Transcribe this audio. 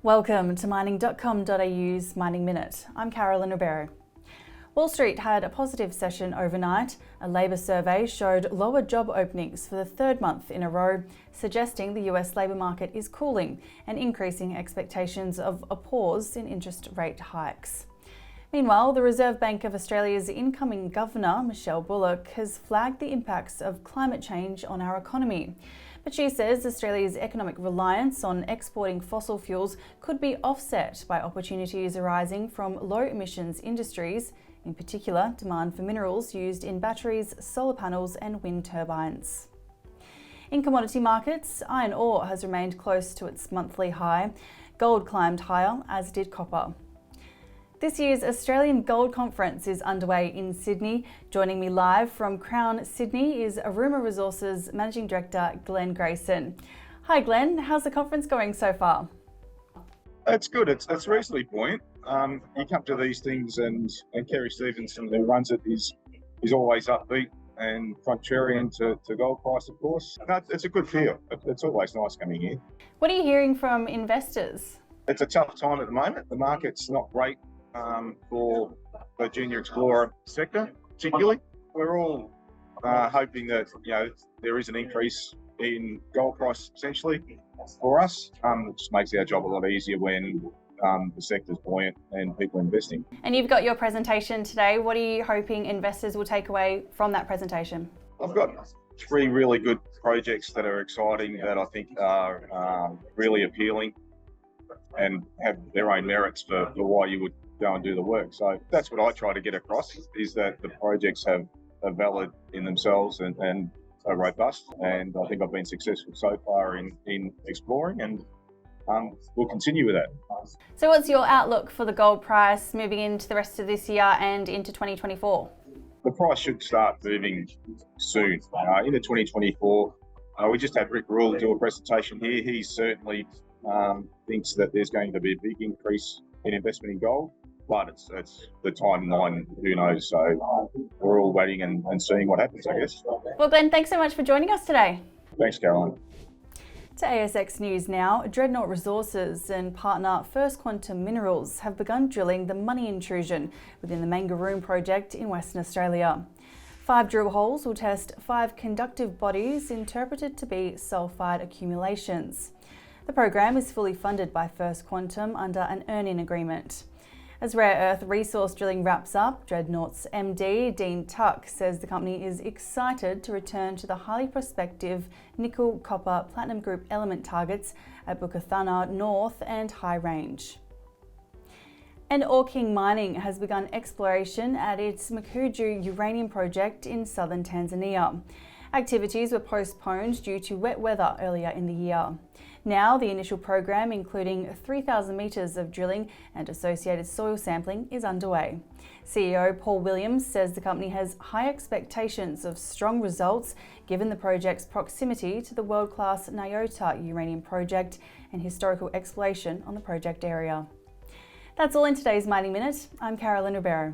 Welcome to mining.com.au's Mining Minute. I'm Carolyn Ribeiro. Wall Street had a positive session overnight. A labour survey showed lower job openings for the third month in a row, suggesting the US labour market is cooling and increasing expectations of a pause in interest rate hikes. Meanwhile, the Reserve Bank of Australia's incoming Governor, Michelle Bullock, has flagged the impacts of climate change on our economy. But she says Australia's economic reliance on exporting fossil fuels could be offset by opportunities arising from low-emissions industries, in particular demand for minerals used in batteries, solar panels and wind turbines. In commodity markets, iron ore has remained close to its monthly high. Gold climbed higher, as did copper. This year's Australian Gold Conference is underway in Sydney. Joining me live from Crown Sydney is Aruma Resources Managing Director Glenn Grayson. Hi Glenn, how's the conference going so far? It's good. It's reasonably buoyant. You come to these things and Kerry Stevenson, who runs it, is always upbeat and contrarian to gold price, of course. It's a good feel. It's always nice coming here. What are you hearing from investors? It's a tough time at the moment. The market's not great for the junior explorer sector, particularly. We're all hoping that there is an increase in gold price essentially for us. It just makes our job a lot easier when the sector's buoyant and people investing. And you've got your presentation today. What are you hoping investors will take away from that presentation? I've got 3 really good projects that are exciting, that I think are really appealing and have their own merits for why you would go and do the work. So that's what I try to get across, is that the projects are valid in themselves and are robust. And I think I've been successful so far in exploring, and we'll continue with that. So what's your outlook for the gold price moving into the rest of this year and into 2024? The price should start moving soon. Into 2024, we just had Rick Rule do a presentation here. He certainly thinks that there's going to be a big increase in investment in gold, but it's the timeline, who knows? So we're all waiting and seeing what happens, I guess. Well, Glenn, thanks so much for joining us today. Thanks, Caroline. To ASX News now, Director Resources and partner First Quantum Minerals have begun drilling the Money intrusion within the Mangaroon project in Western Australia. 5 drill holes will test 5 conductive bodies interpreted to be sulphide accumulations. The program is fully funded by First Quantum under an earn-in agreement. As rare earth resource drilling wraps up, Dreadnought's MD, Dean Tuck, says the company is excited to return to the highly prospective nickel, copper, platinum group element targets at Bukathana North and High Range. And Ore King Mining has begun exploration at its Mkuju uranium project in southern Tanzania. Activities were postponed due to wet weather earlier in the year. Now, the initial program, including 3,000 metres of drilling and associated soil sampling, is underway. CEO Paul Williams says the company has high expectations of strong results given the project's proximity to the world-class Nyota uranium project and historical exploration on the project area. That's all in today's Mining Minute. I'm Carolyn Ribeiro.